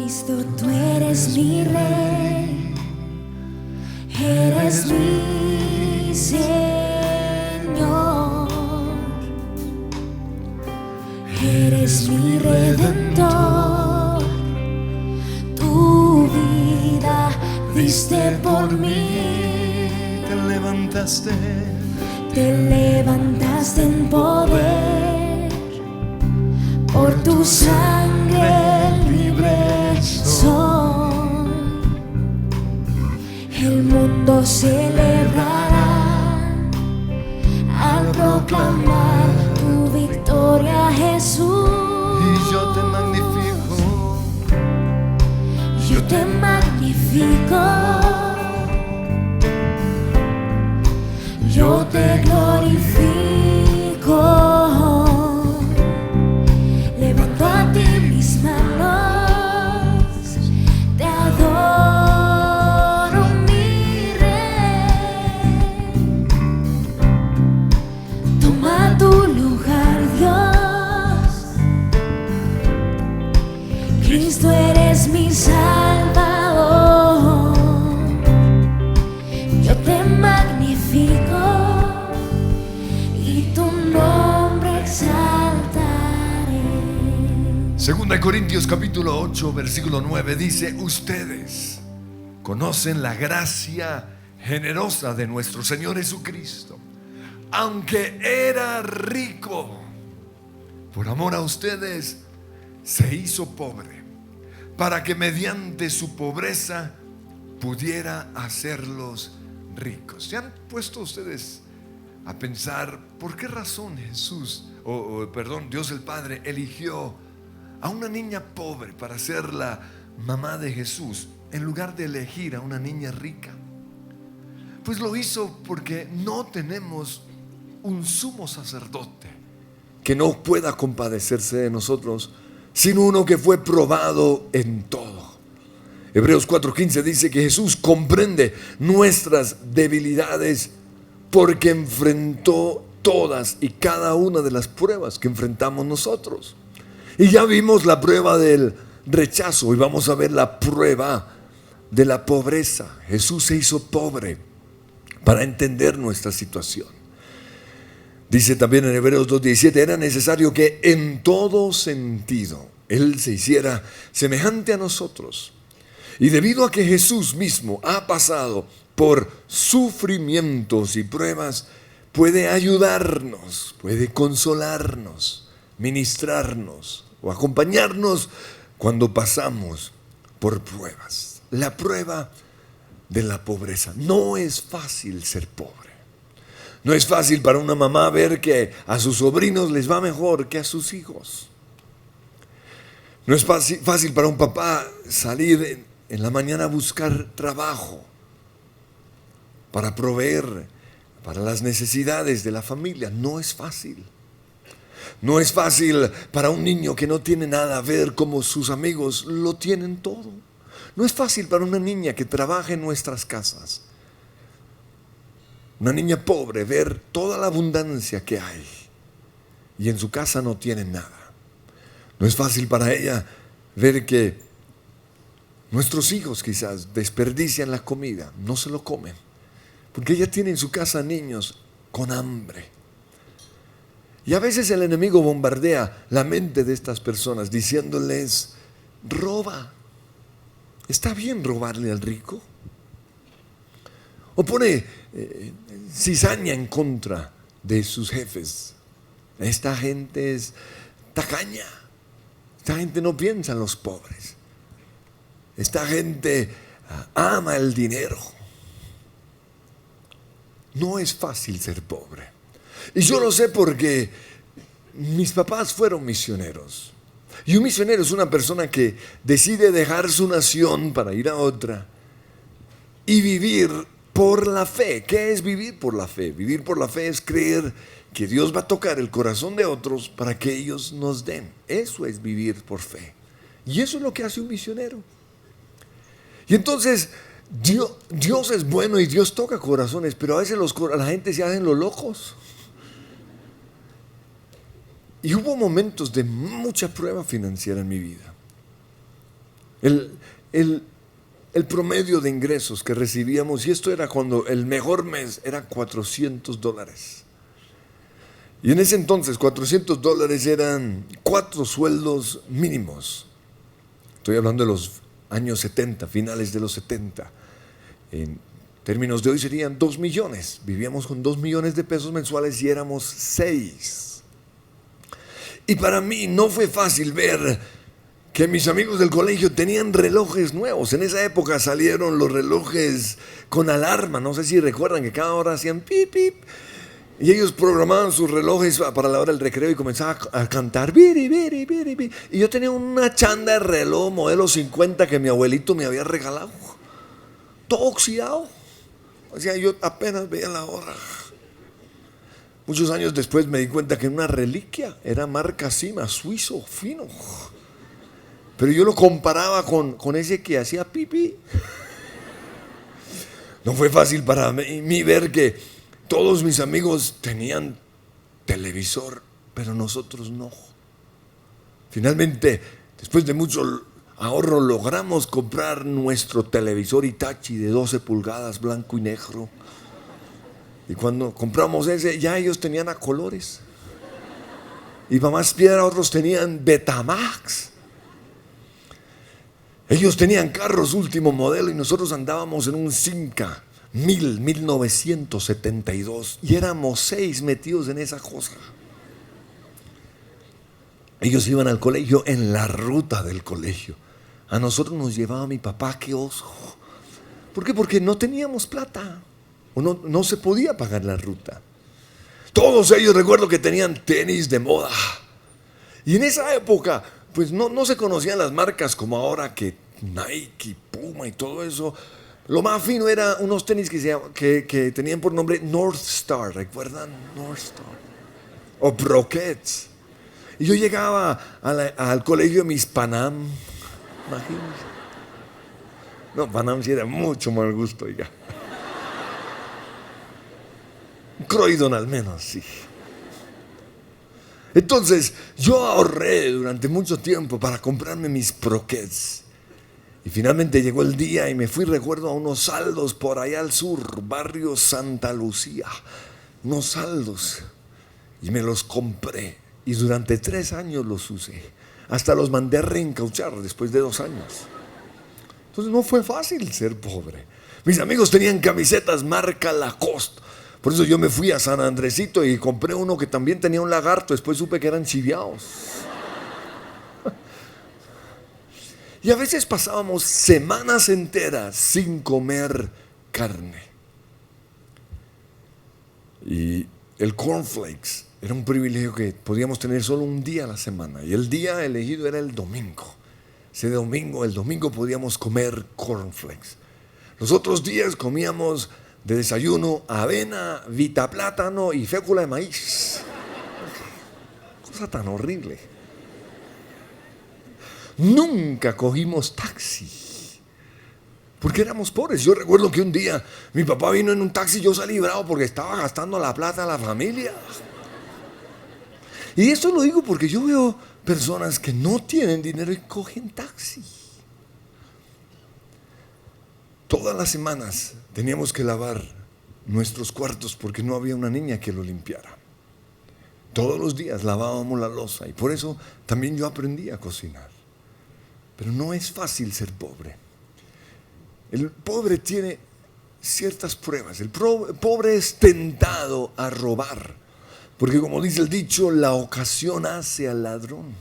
Cristo, tú eres mi Rey, eres mi Señor, eres mi Redentor, tu vida diste por mí, te levantaste en poder, por tu sangre libre soy. El mundo celebrará al proclamar tu victoria, Jesús. y yo te magnifico, Yo te magnifico, yo te glorifico. Levanto a ti mis manos, te adoro, mi Rey. Toma tu lugar, Dios. Cristo, eres mi Salvador. Yo te magnifico y tu nombre exaltaré. Segunda de Corintios capítulo 8 versículo 9 dice: ustedes conocen la gracia generosa de nuestro Señor Jesucristo. Aunque era rico, por amor a ustedes se hizo pobre, para que mediante su pobreza pudiera hacerlos ricos. ¿Se han puesto ustedes a pensar por qué razón Dios el Padre eligió a una niña pobre para ser la mamá de Jesús en lugar de elegir a una niña rica? Pues lo hizo porque no tenemos un sumo sacerdote que no pueda compadecerse de nosotros, sino uno que fue probado en todo. Hebreos 4:15 dice que Jesús comprende nuestras debilidades porque enfrentó todas y cada una de las pruebas que enfrentamos nosotros. Y ya vimos la prueba del rechazo y vamos a ver la prueba de la pobreza. Jesús se hizo pobre para entender nuestra situación. Dice también en Hebreos 2:17, era necesario que en todo sentido Él se hiciera semejante a nosotros. Y debido a que Jesús mismo ha pasado por sufrimientos y pruebas, puede ayudarnos, puede consolarnos, ministrarnos o acompañarnos cuando pasamos por pruebas. La prueba de la pobreza. No es fácil ser pobre. No es fácil para una mamá ver que a sus sobrinos les va mejor que a sus hijos. No es fácil para un papá salir en la mañana a buscar trabajo para proveer para las necesidades de la familia. No es fácil. No es fácil para un niño que no tiene nada ver cómo sus amigos lo tienen todo. No es fácil para una niña que trabaja en nuestras casas, una niña pobre, ver toda la abundancia que hay y en su casa no tienen nada. No es fácil para ella ver que nuestros hijos quizás desperdician la comida, no se lo comen, porque ella tiene en su casa niños con hambre. Y a veces el enemigo bombardea la mente de estas personas diciéndoles: roba. ¿Está bien robarle al rico? O pone cizaña en contra de sus jefes. Esta gente es tacaña. Esta gente no piensa en los pobres. Esta gente ama el dinero. No es fácil ser pobre. Y yo lo sé porque mis papás fueron misioneros. Y un misionero es una persona que decide dejar su nación para ir a otra y vivir por la fe. ¿Qué es vivir por la fe? Vivir por la fe es creer que Dios va a tocar el corazón de otros para que ellos nos den. Eso es vivir por fe. Y eso es lo que hace un misionero. Y entonces Dios es bueno y Dios toca corazones, pero a veces la gente se hacen los locos. Y hubo momentos de mucha prueba financiera en mi vida. El, el, el promedio de ingresos que recibíamos, y esto era cuando el mejor mes era $400. Y en ese entonces $400 eran 4 sueldos mínimos. Estoy hablando de los años 70, finales de los 70. En términos de hoy serían 2 millones. Vivíamos con 2 millones de pesos mensuales y éramos 6. Y para mí no fue fácil ver que mis amigos del colegio tenían relojes nuevos. En esa época salieron los relojes con alarma. No sé si recuerdan que cada hora hacían pip, pip. Y ellos programaban sus relojes para la hora del recreo y comenzaban a cantar. Biri, biri, biri, biri. Y yo tenía una chanda de reloj modelo 50 que mi abuelito me había regalado. Todo oxidado. O sea, yo apenas veía la hora. Muchos años después me di cuenta que era una reliquia. Era marca Sima, suizo, fino. Pero yo lo comparaba con ese que hacía pipí. No fue fácil para mí ver que todos mis amigos tenían televisor, pero nosotros no. Finalmente, después de mucho ahorro, logramos comprar nuestro televisor Hitachi de 12 pulgadas, blanco y negro. Y cuando compramos ese, ya ellos tenían a colores. Y para más piedra, otros tenían Betamax. Ellos tenían carros último modelo y nosotros andábamos en un Simca 1972 y éramos 6 metidos en esa cosa. Ellos iban al colegio en la ruta del colegio. A nosotros nos llevaba mi papá, qué oso. ¿Por qué? Porque no teníamos plata o no se podía pagar la ruta. Todos ellos recuerdo que tenían tenis de moda. Y en esa época pues no se conocían las marcas como ahora, que Nike, Puma y todo eso. Lo más fino era unos tenis que tenían por nombre North Star, ¿recuerdan? North Star. O Broquets. Y yo llegaba al colegio de mis Panam. Imagínense. No, Panam sí era mucho mal gusto, oiga. Croydon al menos, sí. Entonces, yo ahorré durante mucho tiempo para comprarme mis Broquets. Y finalmente llegó el día y me fui, recuerdo, a unos saldos por allá al sur, barrio Santa Lucía. Unos saldos. Y me los compré. Y durante 3 años los usé. Hasta los mandé a reencauchar después de 2 años. Entonces no fue fácil ser pobre. Mis amigos tenían camisetas marca Lacoste. Por eso yo me fui a San Andresito y compré uno que también tenía un lagarto. Después supe que eran chiviaos. Y a veces pasábamos semanas enteras sin comer carne. Y el cornflakes era un privilegio que podíamos tener solo un día a la semana. Y el día elegido era el domingo. El domingo podíamos comer cornflakes. Los otros días comíamos de desayuno avena, vita plátano y fécula de maíz. Cosa tan horrible. Nunca cogimos taxi, porque éramos pobres. Yo recuerdo que un día mi papá vino en un taxi y yo salí bravo porque estaba gastando la plata de la familia. Y esto lo digo porque yo veo personas que no tienen dinero y cogen taxi. Todas las semanas teníamos que lavar nuestros cuartos porque no había una niña que lo limpiara. Todos los días lavábamos la loza y por eso también yo aprendí a cocinar. Pero no es fácil ser pobre. El pobre tiene ciertas pruebas. El pobre es tentado a robar. Porque como dice el dicho, la ocasión hace al ladrón.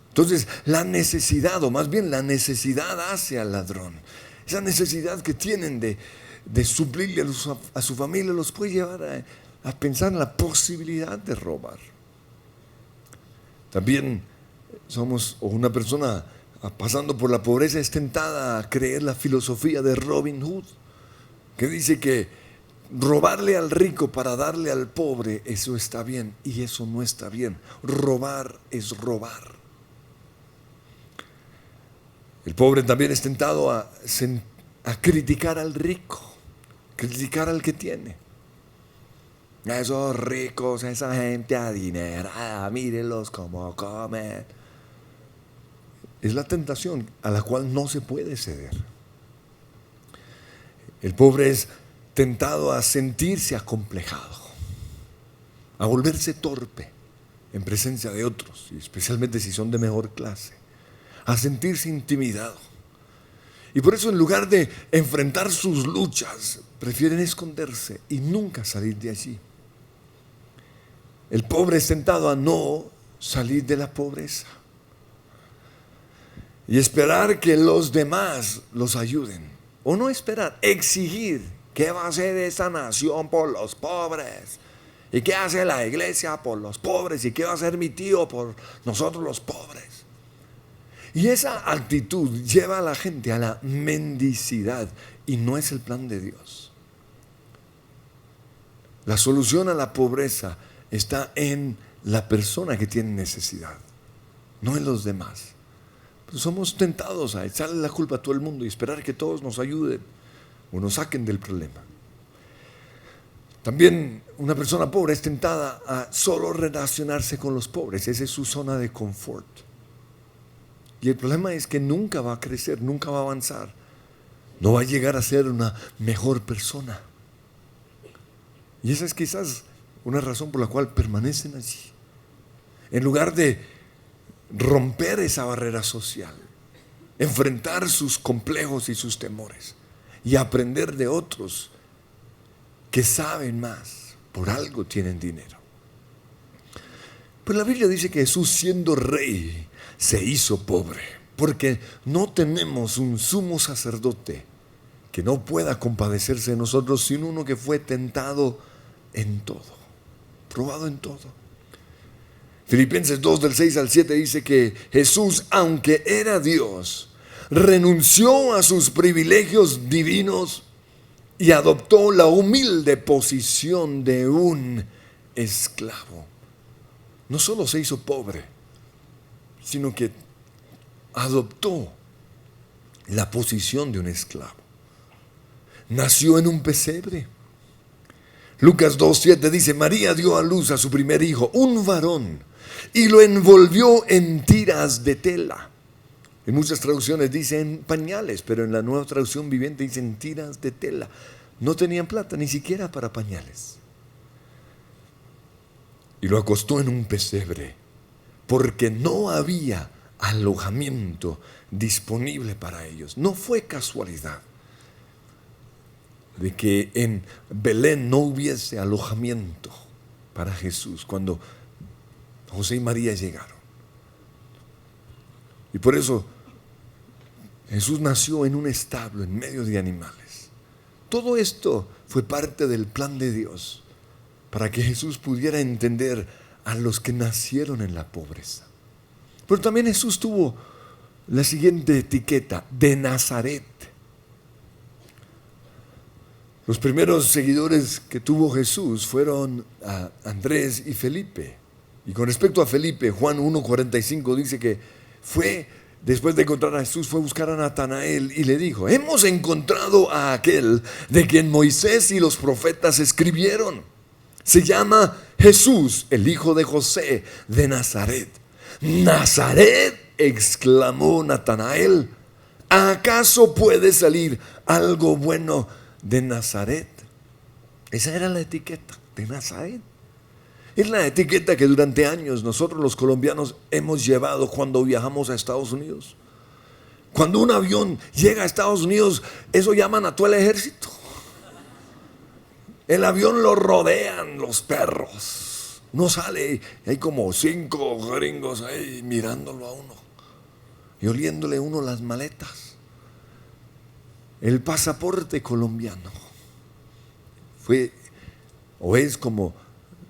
Entonces la necesidad, o más bien la necesidad hace al ladrón. Esa necesidad que tienen de suplirle a su familia los puede llevar a pensar en la posibilidad de robar. También una persona pasando por la pobreza es tentada a creer la filosofía de Robin Hood, que dice que robarle al rico para darle al pobre, eso está bien, y eso no está bien. Robar es robar. El pobre también es tentado a criticar al rico, criticar al que tiene. Esos ricos, esa gente adinerada, mírenlos cómo comen. es la tentación a la cual no se puede ceder. El pobre es tentado a sentirse acomplejado, a volverse torpe en presencia de otros, y especialmente si son de mejor clase, a sentirse intimidado. Y por eso, en lugar de enfrentar sus luchas, prefieren esconderse y nunca salir de allí. El pobre es tentado a no salir de la pobreza y esperar que los demás los ayuden. O no esperar, exigir. ¿Qué va a hacer esta nación por los pobres? ¿Y qué hace la iglesia por los pobres? ¿Y qué va a hacer mi tío por nosotros los pobres? Y esa actitud lleva a la gente a la mendicidad, y no es el plan de Dios. La solución a la pobreza está en la persona que tiene necesidad, no en los demás. Pero somos tentados a echarle la culpa a todo el mundo y esperar que todos nos ayuden o nos saquen del problema. También una persona pobre es tentada a solo relacionarse con los pobres. Esa es su zona de confort. Y el problema es que nunca va a crecer, nunca va a avanzar. No va a llegar a ser una mejor persona. Y esa es quizás una razón por la cual permanecen allí. En lugar de romper esa barrera social, enfrentar sus complejos y sus temores y aprender de otros que saben más, por algo tienen dinero. Pero la Biblia dice que Jesús, siendo rey, se hizo pobre, porque no tenemos un sumo sacerdote que no pueda compadecerse de nosotros, sino uno que fue tentado en todo, probado en todo. Filipenses 2 del 6 al 7 dice que Jesús, aunque era Dios, renunció a sus privilegios divinos y adoptó la humilde posición de un esclavo. No solo se hizo pobre, sino que adoptó la posición de un esclavo. Nació en un pesebre. Lucas 2:7 dice: María dio a luz a su primer hijo, un varón, y lo envolvió en tiras de tela. En muchas traducciones dicen pañales, pero en la Nueva Traducción Viviente dicen tiras de tela. No tenían plata ni siquiera para pañales. Y lo acostó en un pesebre, porque no había alojamiento disponible para ellos. No fue casualidad de que en Belén no hubiese alojamiento para Jesús cuando José y María llegaron. Y por eso Jesús nació en un establo en medio de animales. Todo esto fue parte del plan de Dios para que Jesús pudiera entender a los que nacieron en la pobreza. Pero también Jesús tuvo la siguiente etiqueta: de Nazaret. Los primeros seguidores que tuvo Jesús fueron Andrés y Felipe. Y con respecto a Felipe, Juan 1:45 dice que después de encontrar a Jesús, fue a buscar a Natanael y le dijo: hemos encontrado a aquel de quien Moisés y los profetas escribieron. Se llama Jesús, el hijo de José, de Nazaret. ¿Nazaret?, exclamó Natanael. ¿Acaso puede salir algo bueno de Nazaret? Esa era la etiqueta de Nazaret. Es la etiqueta que durante años nosotros los colombianos hemos llevado cuando viajamos a Estados Unidos. Cuando un avión llega a Estados Unidos, eso llaman a todo el ejército. El avión lo rodean los perros. No sale, hay como 5 gringos ahí mirándolo a uno y oliéndole a uno las maletas. El pasaporte colombiano fue o es como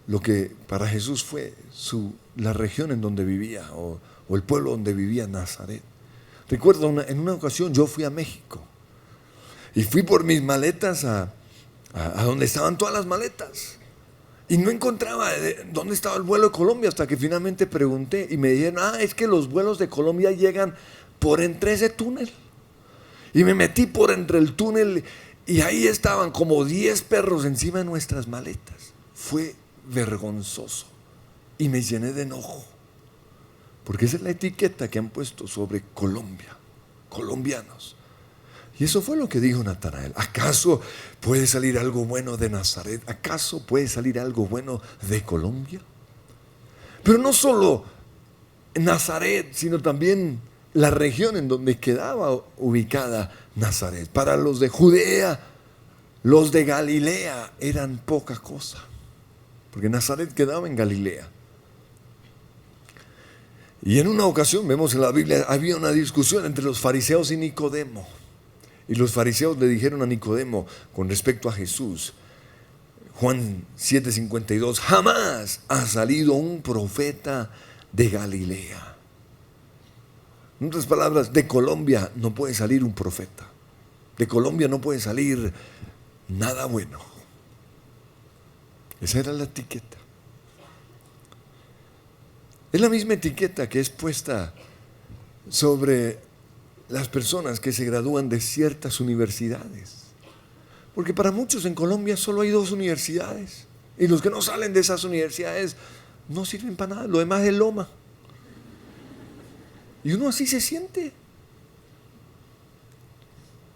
lo que para Jesús fue la región en donde vivía o el pueblo donde vivía, Nazaret. Recuerdo en una ocasión yo fui a México y fui por mis maletas a donde estaban todas las maletas y no encontraba dónde estaba el vuelo de Colombia, hasta que finalmente pregunté y me dijeron: es que los vuelos de Colombia llegan por entre ese túnel. Y me metí por entre el túnel y ahí estaban como 10 perros encima de nuestras maletas. Fue vergonzoso y me llené de enojo, Porque esa es la etiqueta que han puesto sobre Colombia, colombianos. Y eso fue lo que dijo Natanael. ¿Acaso puede salir algo bueno de Nazaret? ¿Acaso puede salir algo bueno de Colombia? Pero no solo Nazaret, sino también la región en donde quedaba ubicada Nazaret. Para los de Judea, los de Galilea eran poca cosa, porque Nazaret quedaba en Galilea. Y en una ocasión, vemos en la Biblia, había una discusión entre los fariseos y Nicodemo. Y los fariseos le dijeron a Nicodemo con respecto a Jesús, Juan 7:52, jamás ha salido un profeta de Galilea. En otras palabras, de Colombia no puede salir un profeta. De Colombia no puede salir nada bueno. Esa era la etiqueta. Es la misma etiqueta que es puesta sobre las personas que se gradúan de ciertas universidades. Porque para muchos en Colombia solo hay 2 universidades. Y los que no salen de esas universidades no sirven para nada. Lo demás es loma. Y uno así se siente.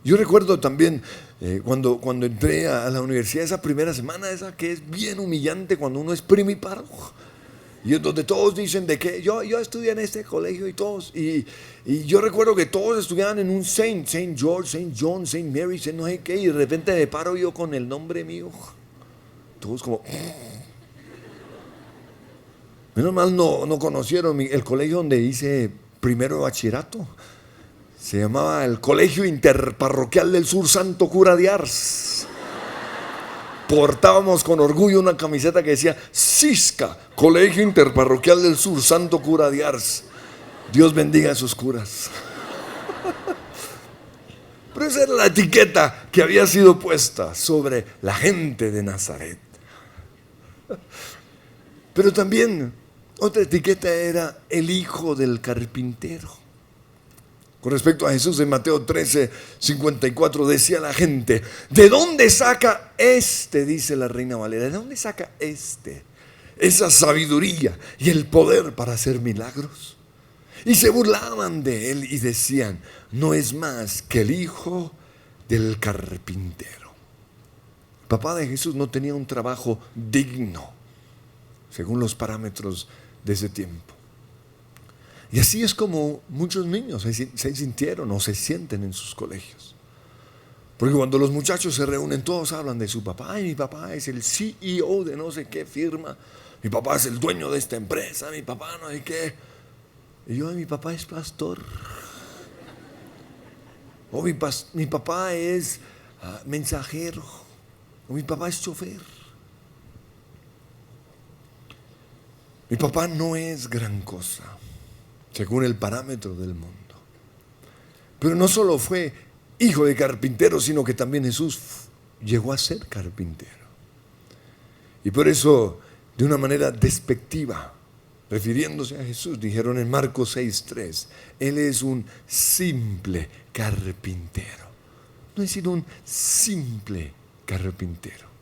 Yo recuerdo también cuando entré a la universidad, esa primera semana, esa que es bien humillante cuando uno es primiparo. Y es donde todos dicen de que yo estudié en este colegio y todos. Y yo recuerdo que todos estudiaban en un Saint George, Saint John, Saint Mary, Saint no sé qué. Y de repente me paro yo con el nombre mío. Todos como... Menos mal no conocieron el colegio donde hice primero de bachillerato. Se llamaba el Colegio Interparroquial del Sur Santo Cura de Ars. Portábamos con orgullo una camiseta que decía CISCA, Colegio Interparroquial del Sur Santo Cura de Ars. Dios bendiga a sus curas. Pero esa era la etiqueta que había sido puesta sobre la gente de Nazaret. Pero también otra etiqueta era el hijo del carpintero. Con respecto a Jesús, en Mateo 13:54 decía la gente, ¿de dónde saca dice la Reina Valera, ¿de dónde saca esa sabiduría y el poder para hacer milagros? Y se burlaban de él y decían, no es más que el hijo del carpintero. El papá de Jesús no tenía un trabajo digno, según los parámetros de ese tiempo. Y así es como muchos niños se sintieron o se sienten en sus colegios. Porque cuando los muchachos se reúnen, todos hablan de su papá. Ay, mi papá es el CEO de no sé qué firma. Mi papá es el dueño de esta empresa. Mi papá no sé qué. Y yo, mi papá es pastor. O mi papá es mensajero. O mi papá es chofer. Mi papá no es gran cosa, según el parámetro del mundo. Pero no solo fue hijo de carpintero, sino que también Jesús llegó a ser carpintero. Y por eso, de una manera despectiva, refiriéndose a Jesús, dijeron en Marcos 6:3, Él es un simple carpintero. No es sino un simple carpintero.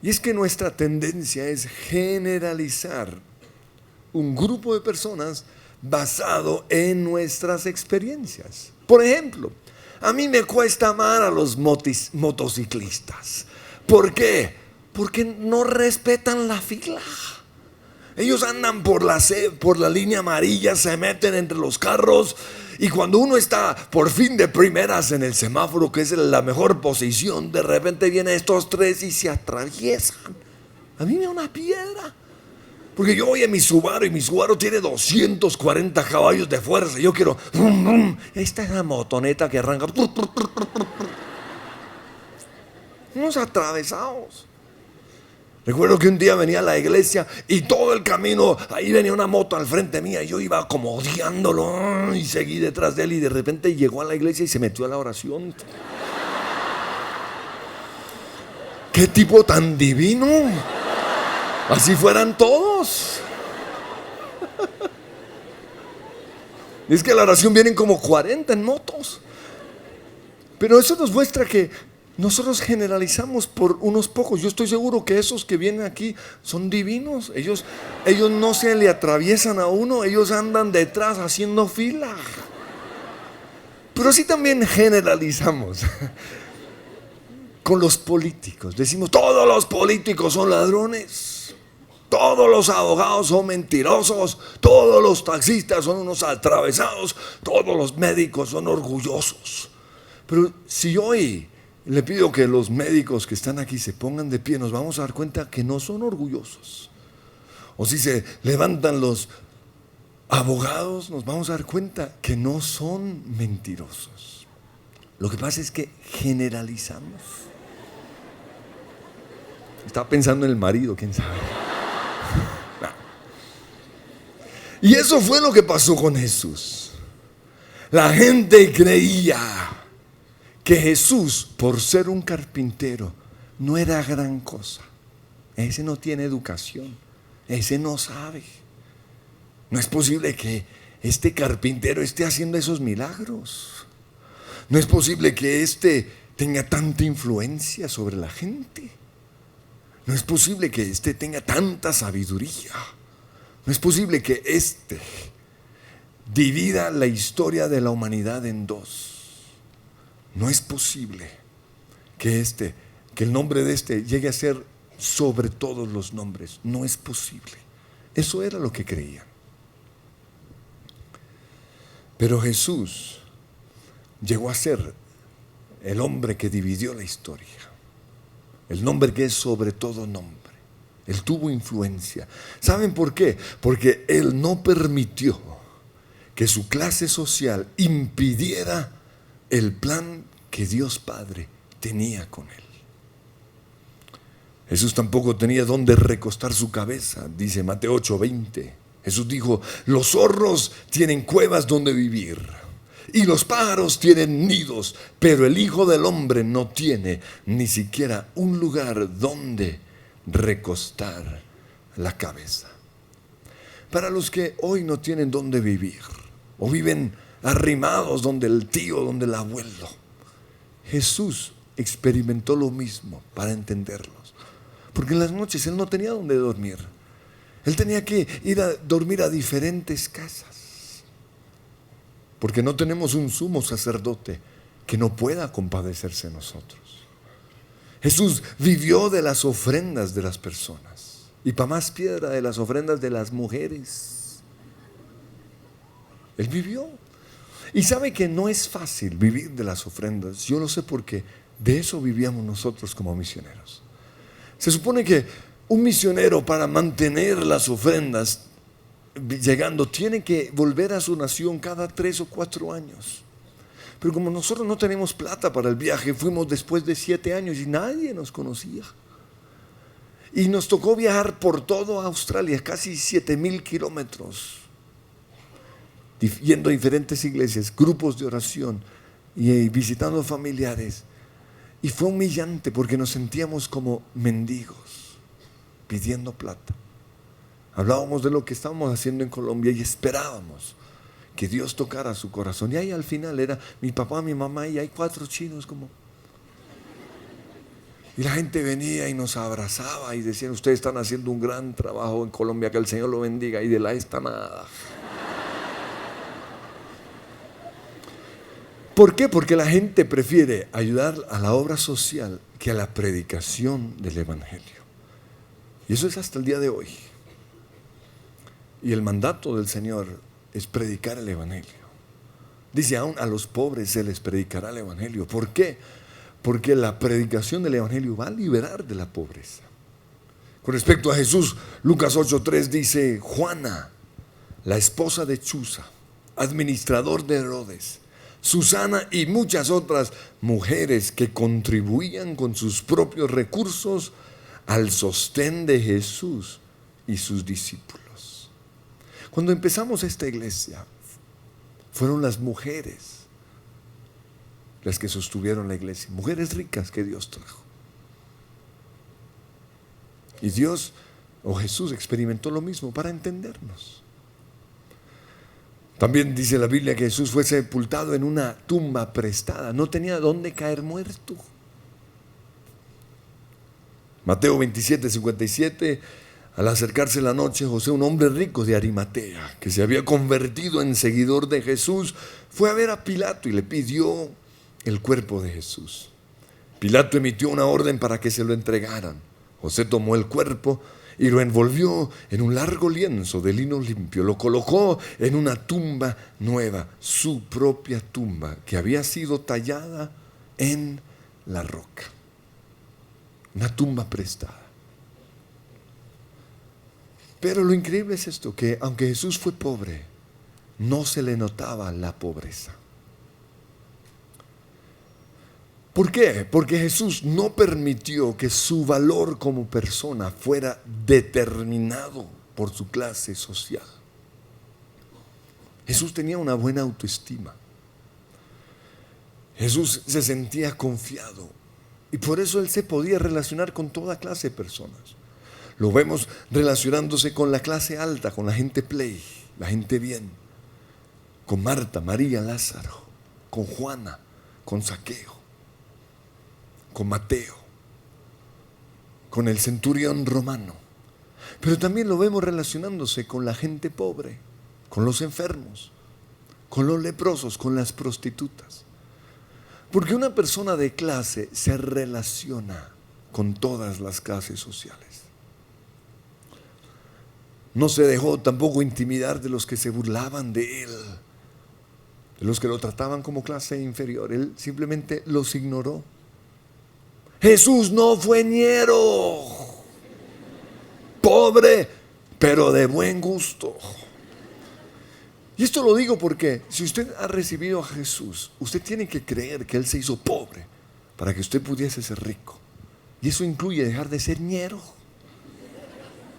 Y es que nuestra tendencia es generalizar un grupo de personas basado en nuestras experiencias. Por ejemplo, a mí me cuesta amar a los motociclistas. ¿Por qué? Porque no respetan la fila. Ellos andan por la línea amarilla, se meten entre los carros, y cuando uno está por fin de primeras en el semáforo, que es la mejor posición, de repente vienen estos 3 y se atraviesan. A mí me da una piedra. Porque yo voy a mi Subaru y mi Subaru tiene 240 caballos de fuerza. Yo quiero... Esta es la motoneta que arranca. Unos atravesados. Recuerdo que un día venía a la iglesia y todo el camino, ahí venía una moto al frente mía y yo iba como odiándolo y seguí detrás de él y de repente llegó a la iglesia y se metió a la oración. ¡Qué tipo tan divino! Así fueran todos. Es que a la oración vienen como 40 en motos. Pero eso nos muestra que nosotros generalizamos por unos pocos. Yo estoy seguro que esos que vienen aquí son divinos. Ellos no se le atraviesan a uno, ellos andan detrás haciendo fila. Pero así también generalizamos con los políticos. Decimos, todos los políticos son ladrones, todos los abogados son mentirosos, todos los taxistas son unos atravesados, todos los médicos son orgullosos. Pero si hoy le pido que los médicos que están aquí se pongan de pie, nos vamos a dar cuenta que no son orgullosos. O si se levantan los abogados, nos vamos a dar cuenta que no son mentirosos. Lo que pasa es que generalizamos. Estaba pensando en el marido, quién sabe. Y eso fue lo que pasó con Jesús. La gente creía que Jesús, por ser un carpintero, no era gran cosa. Ese no tiene educación, ese no sabe. No es posible que este carpintero esté haciendo esos milagros. No es posible que este tenga tanta influencia sobre la gente. No es posible que este tenga tanta sabiduría. No es posible que este divida la historia de la humanidad en dos. No es posible que el nombre de este llegue a ser sobre todos los nombres. No es posible. Eso era lo que creían. Pero Jesús llegó a ser el hombre que dividió la historia. El nombre que es sobre todo nombre. Él tuvo influencia. ¿Saben por qué? Porque Él no permitió que su clase social impidiera el plan que Dios Padre tenía con Él. Jesús tampoco tenía dónde recostar su cabeza, dice Mateo 8:20. Jesús dijo, los zorros tienen cuevas donde vivir y los pájaros tienen nidos, pero el Hijo del Hombre no tiene ni siquiera un lugar donde recostar la cabeza. Para los que hoy no tienen dónde vivir o viven arrimados donde el tío, donde el abuelo, Jesús experimentó lo mismo para entenderlos. Porque en las noches Él no tenía dónde dormir. Él tenía que ir a dormir a diferentes casas. Porque no tenemos un sumo sacerdote que no pueda compadecerse de nosotros. Jesús vivió de las ofrendas de las personas. Y para más piedra, de las ofrendas de las mujeres. Él vivió. Y sabe que no es fácil vivir de las ofrendas. Yo lo sé porque de eso vivíamos nosotros como misioneros. Se supone que un misionero, para mantener las ofrendas llegando, tiene que volver a su nación cada 3 o 4 años. Pero como nosotros no tenemos plata para el viaje, fuimos después de 7 años y nadie nos conocía. Y nos tocó viajar por toda Australia, casi 7,000 kilómetros, yendo a diferentes iglesias, grupos de oración y visitando familiares. Y fue humillante porque nos sentíamos como mendigos, pidiendo plata. Hablábamos de lo que estábamos haciendo en Colombia y esperábamos que Dios tocara su corazón. Y ahí al final era mi papá, mi mamá y hay 4 chinos como. Y la gente venía y nos abrazaba y decían, ustedes están haciendo un gran trabajo en Colombia, que el Señor lo bendiga. Y de la esta nada. ¿Por qué? Porque la gente prefiere ayudar a la obra social que a la predicación del Evangelio. Y eso es hasta el día de hoy. Y el mandato del Señor es predicar el Evangelio. Dice, aún a los pobres se les predicará el Evangelio. ¿Por qué? Porque la predicación del Evangelio va a liberar de la pobreza. Con respecto a Jesús, Lucas 8:3 dice, Juana, la esposa de Chuza, administrador de Herodes, Susana y muchas otras mujeres que contribuían con sus propios recursos al sostén de Jesús y sus discípulos. Cuando empezamos esta iglesia, fueron las mujeres las que sostuvieron la iglesia, mujeres ricas que Dios trajo. Y Dios, o Jesús, experimentó lo mismo para entendernos. También dice la Biblia que Jesús fue sepultado en una tumba prestada. No tenía dónde caer muerto. Mateo 27:57. Al acercarse la noche, José, un hombre rico de Arimatea, que se había convertido en seguidor de Jesús, fue a ver a Pilato y le pidió el cuerpo de Jesús. Pilato emitió una orden para que se lo entregaran. José tomó el cuerpo y lo envolvió en un largo lienzo de lino limpio. Lo colocó en una tumba nueva, su propia tumba, que había sido tallada en la roca. Una tumba prestada. Pero lo increíble es esto, que aunque Jesús fue pobre, no se le notaba la pobreza. ¿Por qué? Porque Jesús no permitió que su valor como persona fuera determinado por su clase social. Jesús tenía una buena autoestima. Jesús se sentía confiado y por eso Él se podía relacionar con toda clase de personas. Lo vemos relacionándose con la clase alta, con la gente play, la gente bien, con Marta, María, Lázaro, con Juana, con Zaqueo, con Mateo, con el centurión romano. Pero también lo vemos relacionándose con la gente pobre, con los enfermos, con los leprosos, con las prostitutas. Porque una persona de clase se relaciona con todas las clases sociales. No se dejó tampoco intimidar de los que se burlaban de él, de los que lo trataban como clase inferior. Él simplemente los ignoró. Jesús no fue ñero, pobre, pero de buen gusto. Y esto lo digo porque si usted ha recibido a Jesús, usted tiene que creer que Él se hizo pobre para que usted pudiese ser rico. Y eso incluye dejar de ser ñero.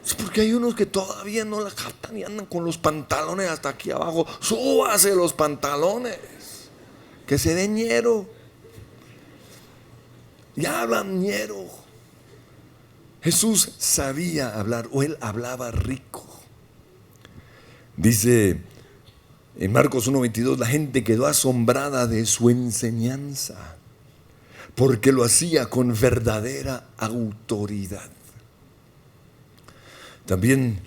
Es porque hay unos que todavía no la captan y andan con los pantalones hasta aquí abajo. Súbase los pantalones, que se den ñero. Y hablan ñero. Jesús sabía hablar, o Él hablaba rico. Dice en Marcos 1:22, la gente quedó asombrada de su enseñanza, porque lo hacía con verdadera autoridad. También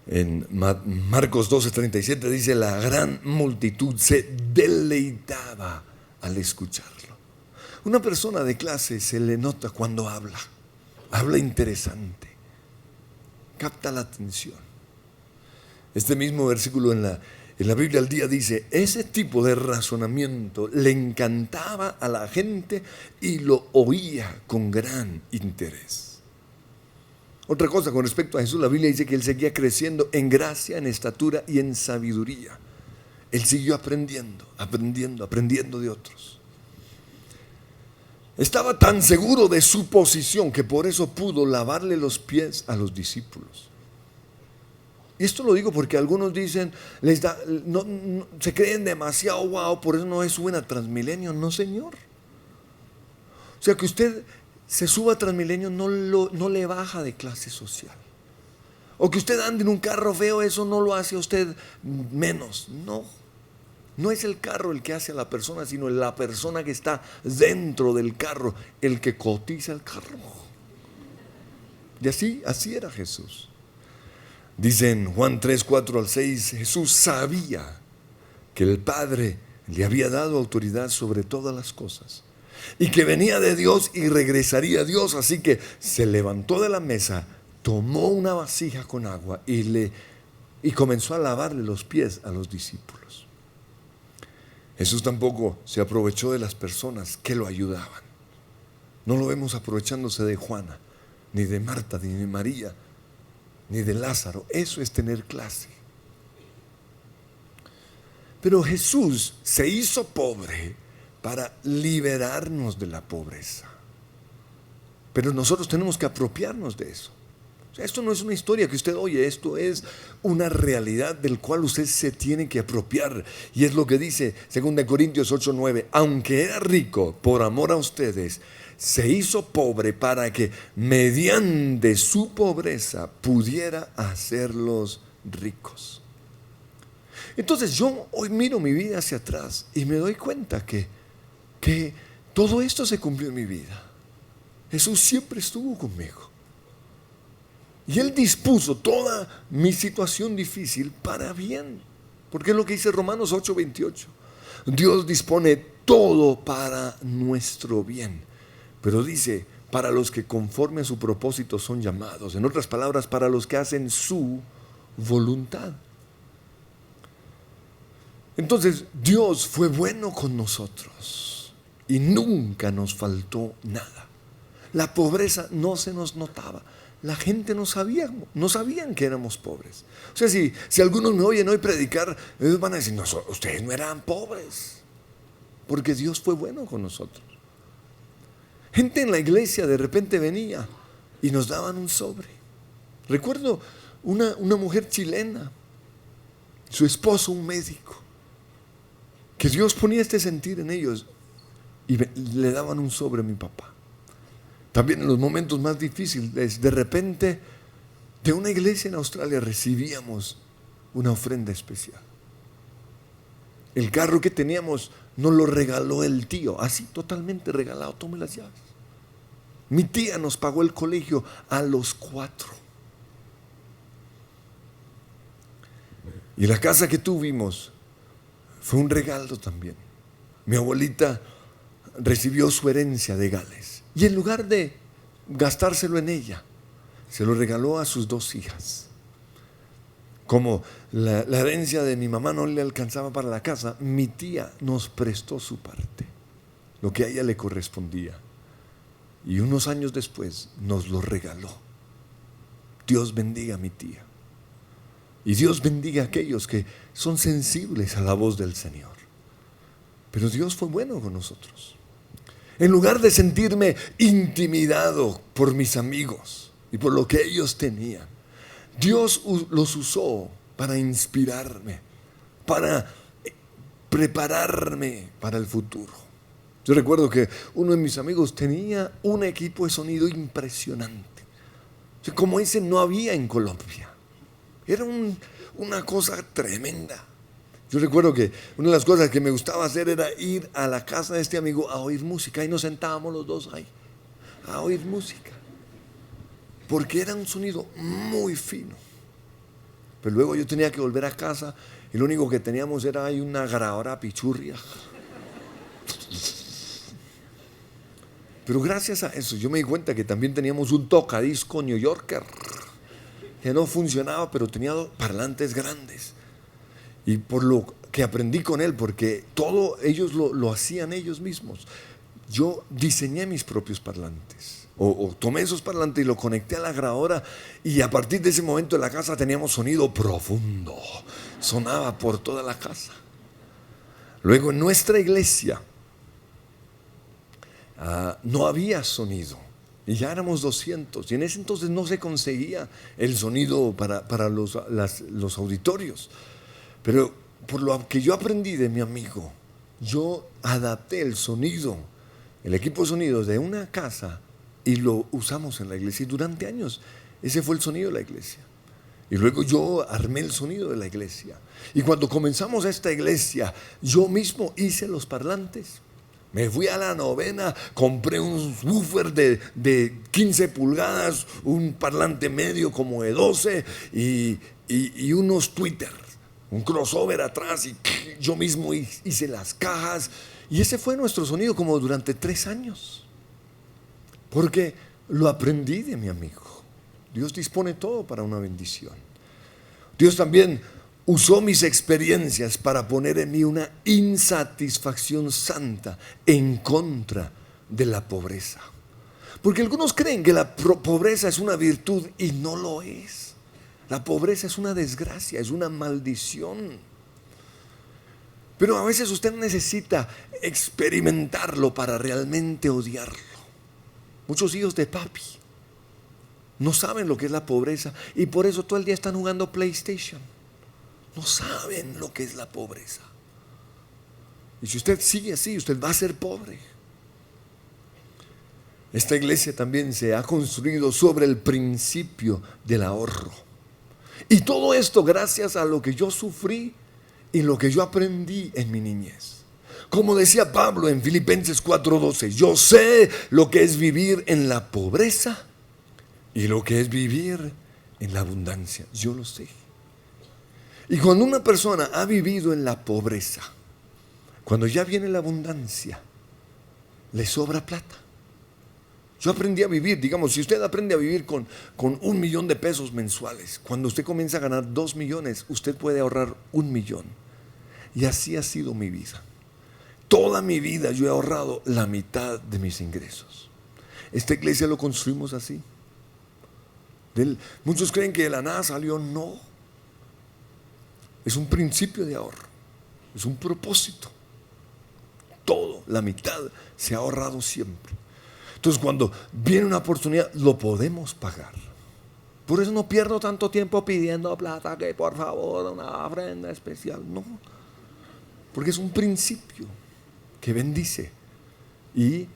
en Marcos 12:37 dice, la gran multitud se deleitaba al escucharlo. Una persona de clase se le nota cuando habla interesante, capta la atención. Este mismo versículo en la Biblia al día dice, ese tipo de razonamiento le encantaba a la gente y lo oía con gran interés. Otra cosa con respecto a Jesús, la Biblia dice que Él seguía creciendo en gracia, en estatura y en sabiduría. Él siguió aprendiendo de otros. Estaba tan seguro de su posición que por eso pudo lavarle los pies a los discípulos. Y esto lo digo porque algunos dicen, se creen demasiado guau, por eso no es suben a Transmilenio. No, señor. O sea, que usted se suba a Transmilenio no le baja de clase social. O que usted ande en un carro feo, eso no lo hace a usted menos. No es el carro el que hace a la persona, sino la persona que está dentro del carro, el que cotiza el carro. Y así era Jesús. Dice en Juan 3:4-6, Jesús sabía que el Padre le había dado autoridad sobre todas las cosas y que venía de Dios y regresaría a Dios. Así que se levantó de la mesa, tomó una vasija con agua y comenzó a lavarle los pies a los discípulos. Jesús tampoco se aprovechó de las personas que lo ayudaban. No lo vemos aprovechándose de Juana, ni de Marta, ni de María, ni de Lázaro. Eso es tener clase. Pero Jesús se hizo pobre para liberarnos de la pobreza. Pero nosotros tenemos que apropiarnos de eso. O sea, esto no es una historia que usted oye, esto es una realidad del cual usted se tiene que apropiar. Y es lo que dice 2 Corintios 8:9, aunque era rico por amor a ustedes, se hizo pobre para que mediante su pobreza pudiera hacerlos ricos. Entonces yo hoy miro mi vida hacia atrás y me doy cuenta que todo esto se cumplió en mi vida. Jesús siempre estuvo conmigo. Y Él dispuso toda mi situación difícil para bien. Porque es lo que dice Romanos 8:28. Dios dispone todo para nuestro bien. Pero dice, para los que conforme a su propósito son llamados. En otras palabras, para los que hacen su voluntad. Entonces, Dios fue bueno con nosotros y nunca nos faltó nada. La pobreza no se nos notaba. La gente no sabían que éramos pobres. O sea, si algunos me oyen hoy predicar, ellos van a decir, no, ustedes no eran pobres, porque Dios fue bueno con nosotros. Gente en la iglesia de repente venía y nos daban un sobre. Recuerdo una mujer chilena, su esposo un médico, que Dios ponía este sentir en ellos y le daban un sobre a mi papá. También en los momentos más difíciles, de repente, de una iglesia en Australia recibíamos una ofrenda especial. El carro que teníamos nos lo regaló el tío, así totalmente regalado, tome las llaves. Mi tía nos pagó el colegio a los 4. Y la casa que tuvimos fue un regalo también. Mi abuelita recibió su herencia de Gales. Y en lugar de gastárselo en ella, se lo regaló a sus 2 hijas. Como la herencia de mi mamá no le alcanzaba para la casa, mi tía nos prestó su parte, lo que a ella le correspondía. Y unos años después nos lo regaló. Dios bendiga a mi tía. Y Dios bendiga a aquellos que son sensibles a la voz del Señor. Pero Dios fue bueno con nosotros. En lugar de sentirme intimidado por mis amigos y por lo que ellos tenían, Dios los usó para inspirarme, para prepararme para el futuro. Yo recuerdo que uno de mis amigos tenía un equipo de sonido impresionante. O sea, como ese no había en Colombia. Era una cosa tremenda. Yo recuerdo que una de las cosas que me gustaba hacer era ir a la casa de este amigo a oír música. Y nos sentábamos los dos ahí a oír música. Porque era un sonido muy fino. Pero luego yo tenía que volver a casa y lo único que teníamos era ahí una grabadora pichurria. Pero gracias a eso yo me di cuenta que también teníamos un tocadisco New Yorker que no funcionaba, pero tenía parlantes grandes. Y por lo que aprendí con él, porque todo ellos lo hacían ellos mismos, yo diseñé mis propios parlantes. O tomé esos parlantes y lo conecté a la grabadora, y a partir de ese momento en la casa teníamos sonido profundo. Sonaba por toda la casa. Luego en nuestra iglesia no había sonido. Y ya éramos 200. Y en ese entonces no se conseguía el sonido para los auditorios. Pero por lo que yo aprendí de mi amigo, yo adapté el sonido, el equipo de sonido de una casa y lo usamos en la iglesia. Y durante años ese fue el sonido de la iglesia. Y luego yo armé el sonido de la iglesia. Y cuando comenzamos esta iglesia, yo mismo hice los parlantes. Me fui a la novena, compré un woofer de 15 pulgadas, un parlante medio como de 12 y unos tweeters. Un crossover atrás y yo mismo hice las cajas. Y ese fue nuestro sonido como durante 3 años. Porque lo aprendí de mi amigo. Dios dispone todo para una bendición. Dios también usó mis experiencias para poner en mí una insatisfacción santa en contra de la pobreza. Porque algunos creen que la pobreza es una virtud y no lo es. La pobreza es una desgracia, es una maldición. Pero a veces usted necesita experimentarlo para realmente odiarlo. Muchos hijos de papi no saben lo que es la pobreza y por eso todo el día están jugando PlayStation. No saben lo que es la pobreza. Y si usted sigue así, usted va a ser pobre. Esta iglesia también se ha construido sobre el principio del ahorro. Y todo esto gracias a lo que yo sufrí y lo que yo aprendí en mi niñez. Como decía Pablo en Filipenses 4:12, yo sé lo que es vivir en la pobreza y lo que es vivir en la abundancia, yo lo sé. Y cuando una persona ha vivido en la pobreza, cuando ya viene la abundancia, le sobra plata. Yo aprendí a vivir, digamos, si usted aprende a vivir con 1 millón de pesos mensuales, cuando usted comienza a ganar 2 millones, usted puede ahorrar 1 millón. Y así ha sido mi vida. Toda mi vida yo he ahorrado la mitad de mis ingresos. Esta iglesia lo construimos así. Muchos creen que de la nada salió, no. Es un principio de ahorro, es un propósito. Todo, la mitad se ha ahorrado siempre. Entonces cuando viene una oportunidad, lo podemos pagar. Por eso no pierdo tanto tiempo pidiendo plata, que por favor una ofrenda especial. No, porque es un principio que bendice. Y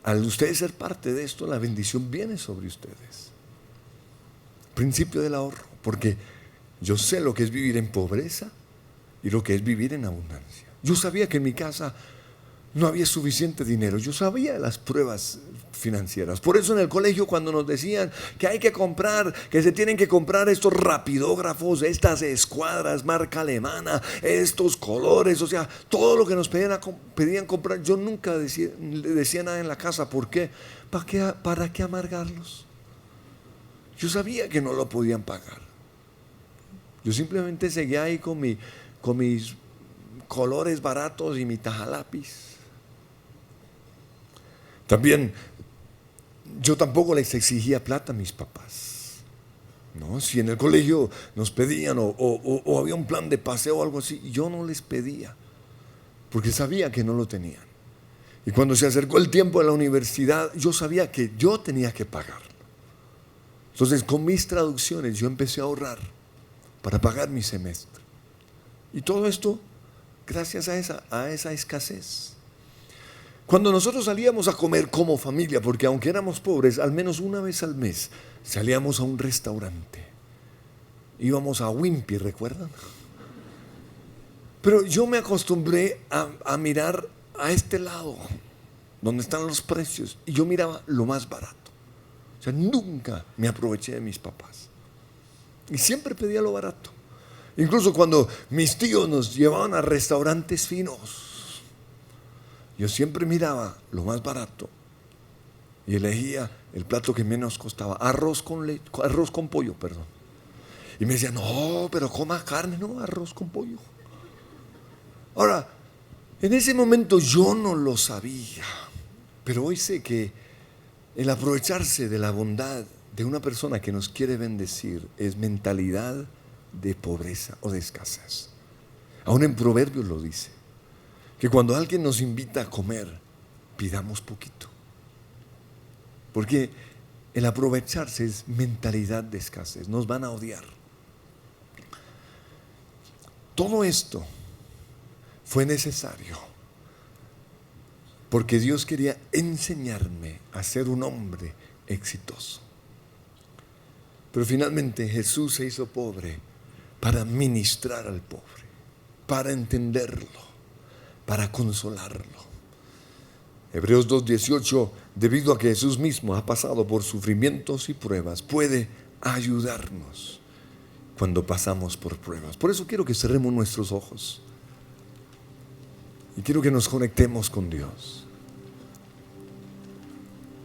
al ustedes ser parte de esto, la bendición viene sobre ustedes. Principio del ahorro, porque yo sé lo que es vivir en pobreza y lo que es vivir en abundancia. Yo sabía que en mi casa no había suficiente dinero. Yo sabía las pruebas financieras. Por eso en el colegio, cuando nos decían que hay que comprar, que se tienen que comprar estos rapidógrafos, estas escuadras marca alemana, estos colores, o sea, todo lo que nos pedían comprar, yo nunca le decía nada en la casa. ¿Por qué? ¿Para qué amargarlos? Yo sabía que no lo podían pagar. Yo simplemente seguía ahí con mis colores baratos y mi tajalápiz. También yo tampoco les exigía plata a mis papás, ¿no? Si en el colegio nos pedían o había un plan de paseo o algo así, yo no les pedía, porque sabía que no lo tenían. Y cuando se acercó el tiempo de la universidad, yo sabía que yo tenía que pagarlo. Entonces con mis traducciones yo empecé a ahorrar para pagar mi semestre. Y todo esto gracias a esa escasez. Cuando nosotros salíamos a comer como familia, porque aunque éramos pobres, al menos una vez al mes salíamos a un restaurante. Íbamos a Wimpy, ¿recuerdan? Pero yo me acostumbré a mirar a este lado, donde están los precios, y yo miraba lo más barato. O sea, nunca me aproveché de mis papás. Y siempre pedía lo barato. Incluso cuando mis tíos nos llevaban a restaurantes finos, yo siempre miraba lo más barato y elegía el plato que menos costaba. Arroz con pollo, perdón. Y me decían, no, pero coma carne, no, arroz con pollo. Ahora, en ese momento yo no lo sabía, pero hoy sé que el aprovecharse de la bondad de una persona que nos quiere bendecir es mentalidad de pobreza o de escasez. Aún en Proverbios lo dice, que cuando alguien nos invita a comer, pidamos poquito, porque el aprovecharse es mentalidad de escasez. Nos van a odiar. Todo esto fue necesario porque Dios quería enseñarme a ser un hombre exitoso. Pero finalmente Jesús se hizo pobre para ministrar al pobre, para entenderlo, para consolarlo. Hebreos 2:18, debido a que Jesús mismo ha pasado por sufrimientos y pruebas, puede ayudarnos cuando pasamos por pruebas. Por eso quiero que cerremos nuestros ojos y quiero que nos conectemos con Dios.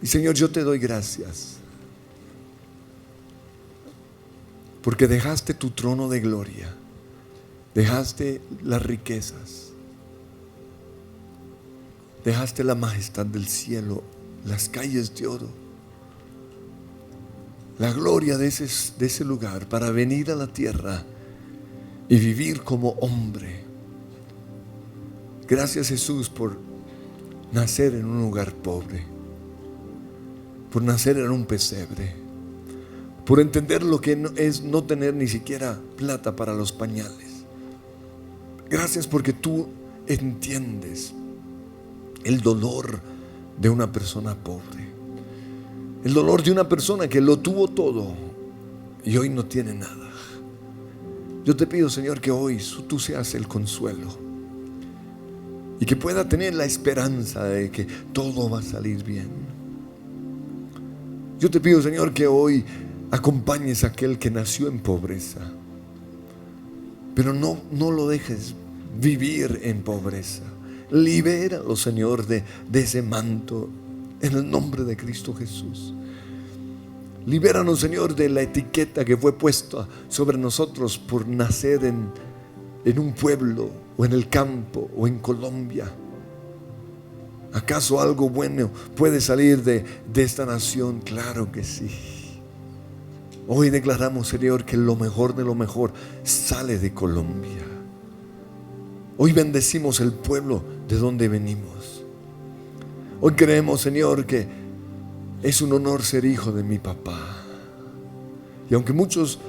Y Señor, yo te doy gracias porque dejaste tu trono de gloria, dejaste las riquezas, dejaste la majestad del cielo, las calles de oro, la gloria de ese lugar para venir a la tierra y vivir como hombre. Gracias, Jesús, por nacer en un lugar pobre, por nacer en un pesebre, por entender lo que es no tener ni siquiera plata para los pañales. Gracias porque tú entiendes el dolor de una persona pobre, el dolor de una persona que lo tuvo todo y hoy no tiene nada. Yo te pido, Señor, que hoy tú seas el consuelo y que pueda tener la esperanza de que todo va a salir bien. Yo te pido, Señor, que hoy acompañes a aquel que nació en pobreza, pero no lo dejes vivir en pobreza. Libéralo, Señor, de ese manto en el nombre de Cristo Jesús. Libéranos, Señor, de la etiqueta que fue puesta sobre nosotros por nacer en un pueblo o en el campo o en Colombia. ¿Acaso algo bueno puede salir de esta nación? Claro que sí. Hoy declaramos, Señor, que lo mejor de lo mejor sale de Colombia. Hoy bendecimos el pueblo de donde venimos. Hoy creemos, Señor, que es un honor ser hijo de mi papá. Y aunque muchos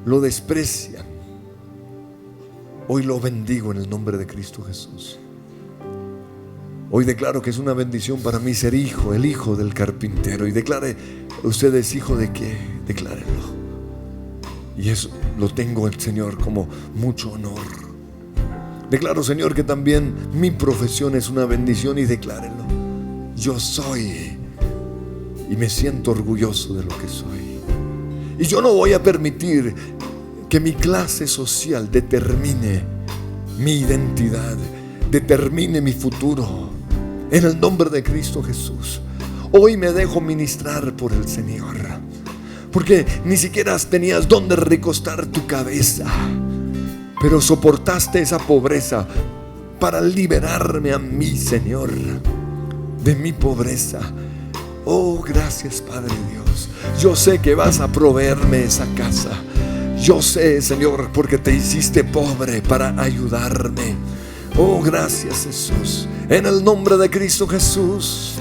lo desprecian, hoy lo bendigo en el nombre de Cristo Jesús. Hoy declaro que es una bendición para mí ser hijo, el hijo del carpintero. Y declare, ¿usted es hijo de qué? Declárenlo. Y eso lo tengo el Señor como mucho honor. Declaro, Señor, que también mi profesión es una bendición, y declárenlo. Yo soy, y me siento orgulloso de lo que soy. Y yo no voy a permitir que mi clase social determine mi identidad, determine mi futuro. En el nombre de Cristo Jesús, hoy me dejo ministrar por el Señor, porque ni siquiera tenías dónde recostar tu cabeza, pero soportaste esa pobreza para liberarme a mí, Señor, de mi pobreza. Oh, gracias, Padre Dios. Yo sé que vas a proveerme esa casa. Yo sé, Señor, porque te hiciste pobre para ayudarme. Oh, gracias, Jesús. En el nombre de Cristo Jesús.